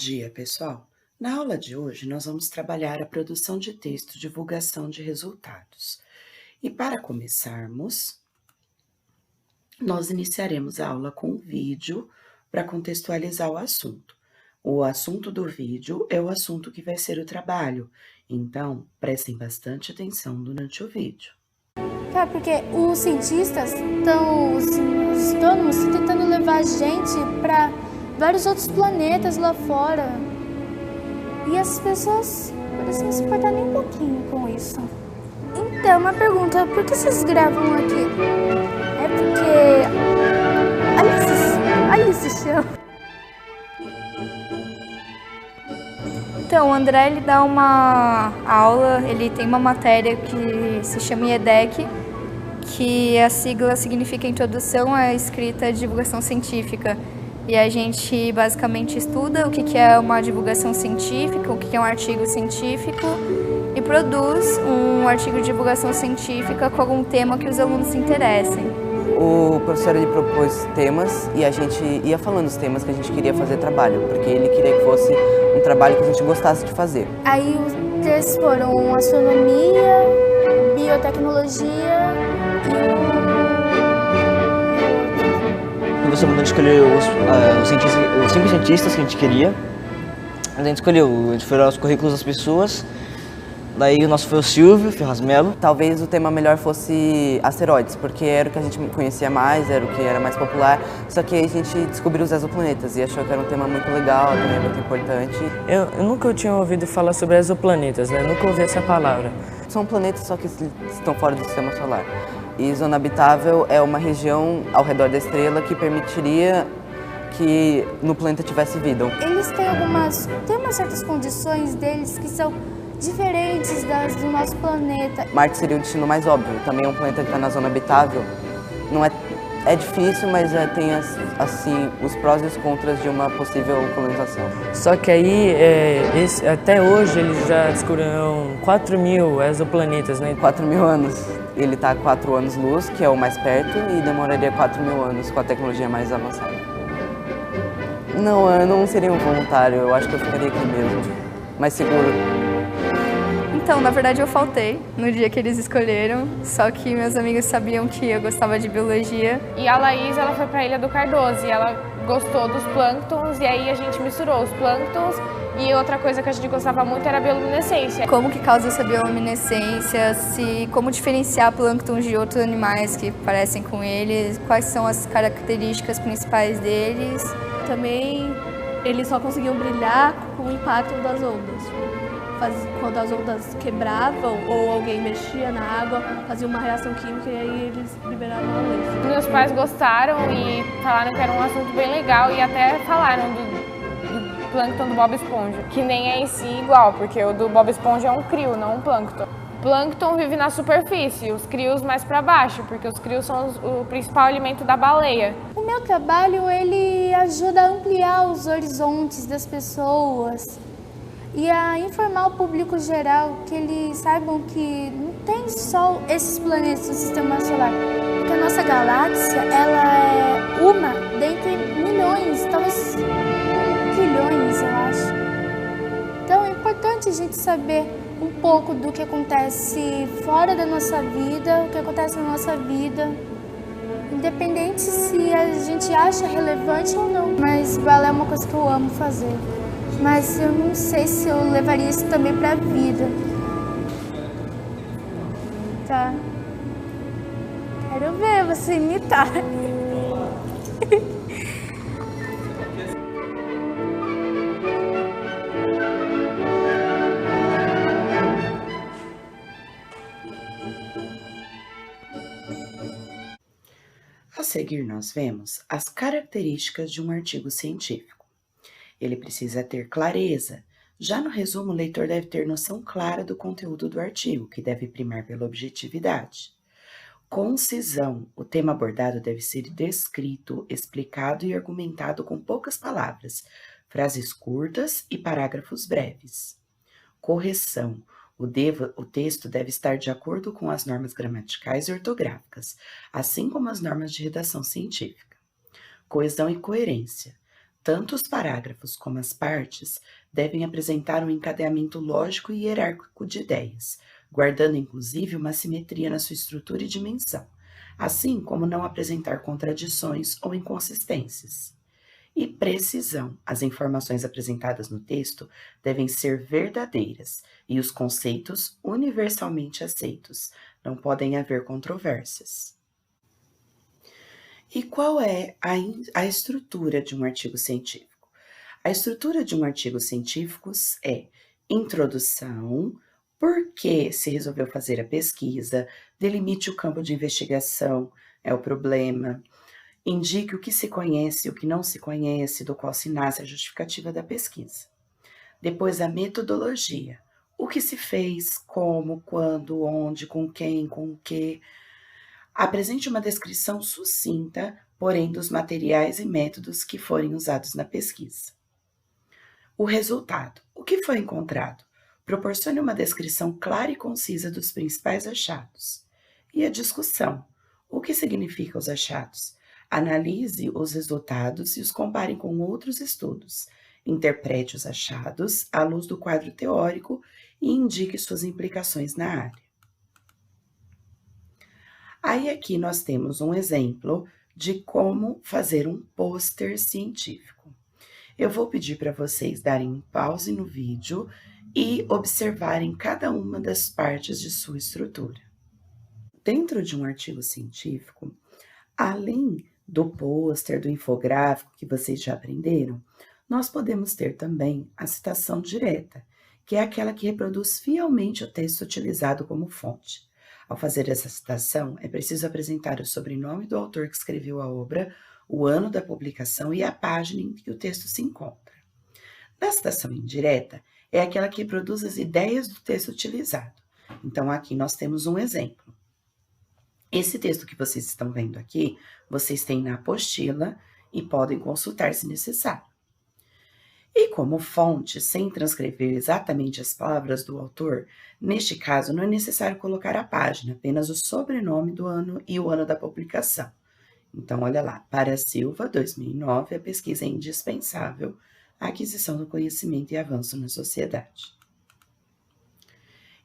dia, pessoal! Na aula de hoje, nós vamos trabalhar a produção de texto, divulgação de resultados. E para começarmos, nós iniciaremos a aula com um vídeo para contextualizar o assunto. O assunto do vídeo é o assunto que vai ser o trabalho, então prestem bastante atenção durante o vídeo. Porque os cientistas os astrônomos estão tentando levar a gente para vários outros planetas lá fora. E as pessoas parecem não se importar nem um pouquinho com isso. Então, uma pergunta, por que vocês gravam aqui? É porque... Olha esse chão. Então, o André, ele dá uma aula, ele tem uma matéria que se chama IEDEC, que a sigla significa Introdução à Escrita e Divulgação Científica. E a gente basicamente estuda o que é uma divulgação científica, o que é um artigo científico e produz um artigo de divulgação científica com algum tema que os alunos se interessem. O professor ele propôs temas e a gente ia falando os temas que a gente queria fazer trabalho, porque ele queria que fosse um trabalho que a gente gostasse de fazer. Aí os textos foram astronomia, biotecnologia e você mandou escolher os 5 cientistas que a gente queria. A gente escolheu, a gente foi olhar os currículos das pessoas. Daí o nosso foi o Silvio Ferraz Melo. Talvez o tema melhor fosse asteroides, porque era o que a gente conhecia mais, era o que era mais popular. Só que aí a gente descobriu os exoplanetas e achou que era um tema muito legal, também muito importante. Eu nunca tinha ouvido falar sobre exoplanetas, né? Nunca ouvi essa palavra. São planetas só que estão fora do sistema solar. E zona habitável é uma região ao redor da estrela que permitiria que no planeta tivesse vida. Eles têm umas certas condições deles que são diferentes das do nosso planeta. Marte seria o destino mais óbvio. Também é um planeta que está na zona habitável. Não é difícil, mas tem assim os prós e os contras de uma possível colonização. Só que aí, até hoje, eles já descobriram 4.000 exoplanetas, né? 4.000 anos. Ele está a 4 anos-luz, que é o mais perto, e demoraria 4.000 anos com a tecnologia mais avançada. Não, eu não seria um voluntário. Eu acho que eu ficaria aqui mesmo, mais seguro. Então, na verdade, eu faltei no dia que eles escolheram, só que meus amigos sabiam que eu gostava de biologia. E a Laís, ela foi para a Ilha do Cardoso e ela gostou dos plânctons e aí a gente misturou os plânctons e outra coisa que a gente gostava muito era a bioluminescência. Como que causa essa bioluminescência, como diferenciar plânctons de outros animais que parecem com eles, quais são as características principais deles. Também eles só conseguiam brilhar com o impacto das ondas. Quando as ondas quebravam ou alguém mexia na água, fazia uma reação química e aí eles liberavam a luz. Meus pais gostaram e falaram que era um assunto bem legal e até falaram do plâncton do Bob Esponja, que nem é em si igual, porque o do Bob Esponja é um crio, não um plâncton. O plâncton vive na superfície, os crios mais para baixo, porque os crios são o principal alimento da baleia. O meu trabalho, ele ajuda a ampliar os horizontes das pessoas e a informar o público geral que eles saibam que não tem só esses planetas no sistema solar. Porque a nossa galáxia, ela é uma dentre milhões, talvez trilhões, eu acho. Então é importante a gente saber um pouco do que acontece fora da nossa vida, o que acontece na nossa vida, independente se a gente acha relevante ou não. Mas balé é uma coisa que eu amo fazer. Mas eu não sei se eu levaria isso também pra vida. Tá. Quero ver você imitar. A seguir, nós vemos as características de um artigo científico. Ele precisa ter clareza. Já no resumo, o leitor deve ter noção clara do conteúdo do artigo, que deve primar pela objetividade. Concisão. O tema abordado deve ser descrito, explicado e argumentado com poucas palavras, frases curtas e parágrafos breves. Correção. O texto deve estar de acordo com as normas gramaticais e ortográficas, assim como as normas de redação científica. Coesão e coerência. Tanto os parágrafos como as partes devem apresentar um encadeamento lógico e hierárquico de ideias, guardando inclusive uma simetria na sua estrutura e dimensão, assim como não apresentar contradições ou inconsistências. E precisão. As informações apresentadas no texto devem ser verdadeiras e os conceitos universalmente aceitos. Não podem haver controvérsias. E qual é a estrutura de um artigo científico? A estrutura de um artigo científico é introdução, por que se resolveu fazer a pesquisa, delimite o campo de investigação, é o problema, indique o que se conhece e o que não se conhece, do qual se nasce a justificativa da pesquisa. Depois, a metodologia, o que se fez, como, quando, onde, com quem, com o que. Apresente uma descrição sucinta, porém, dos materiais e métodos que forem usados na pesquisa. O resultado, o que foi encontrado? Proporcione uma descrição clara e concisa dos principais achados. E a discussão, o que significam os achados? Analise os resultados e os compare com outros estudos. Interprete os achados à luz do quadro teórico e indique suas implicações na área. Aí aqui nós temos um exemplo de como fazer um pôster científico. Eu vou pedir para vocês darem um pause no vídeo e observarem cada uma das partes de sua estrutura. Dentro de um artigo científico, além do pôster, do infográfico que vocês já aprenderam, nós podemos ter também a citação direta, que é aquela que reproduz fielmente o texto utilizado como fonte. Ao fazer essa citação, é preciso apresentar o sobrenome do autor que escreveu a obra, o ano da publicação e a página em que o texto se encontra. Na citação indireta, é aquela que reproduz as ideias do texto utilizado. Então, aqui nós temos um exemplo. Esse texto que vocês estão vendo aqui, vocês têm na apostila e podem consultar se necessário. E como fonte, sem transcrever exatamente as palavras do autor, neste caso não é necessário colocar a página, apenas o sobrenome do ano e o ano da publicação. Então, olha lá, para Silva, 2009, a pesquisa é indispensável à aquisição do conhecimento e avanço na sociedade.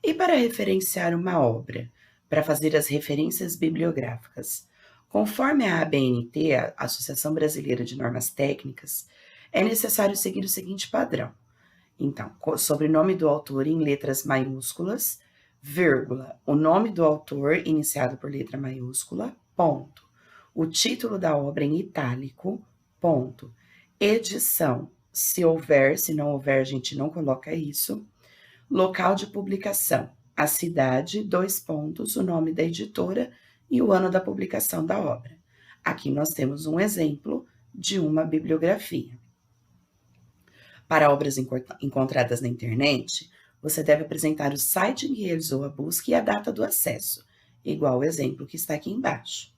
E para referenciar uma obra, para fazer as referências bibliográficas, conforme a ABNT, a Associação Brasileira de Normas Técnicas, é necessário seguir o seguinte padrão. Então, sobrenome do autor em letras maiúsculas, vírgula, o nome do autor iniciado por letra maiúscula, ponto. O título da obra em itálico, ponto. Edição, se houver, se não houver, a gente não coloca isso. Local de publicação, a cidade, 2 pontos, o nome da editora e o ano da publicação da obra. Aqui nós temos um exemplo de uma bibliografia. Para obras encontradas na internet, você deve apresentar o site em que realizou a busca e a data do acesso, igual o exemplo que está aqui embaixo.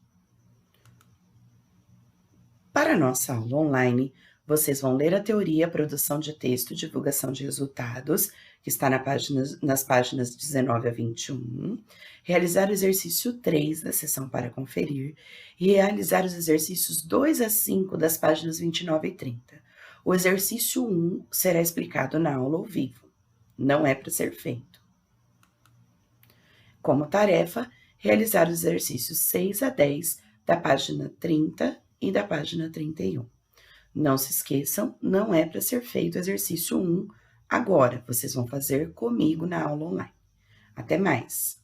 Para a nossa aula online, vocês vão ler a teoria, produção de texto e divulgação de resultados, que está nas páginas 19 a 21, realizar o exercício 3 da seção para conferir e realizar os exercícios 2 a 5 das páginas 29 e 30. O exercício 1 será explicado na aula ao vivo, não é para ser feito. Como tarefa, realizar os exercícios 6 a 10 da página 30 e da página 31. Não se esqueçam, não é para ser feito o exercício 1 agora, vocês vão fazer comigo na aula online. Até mais!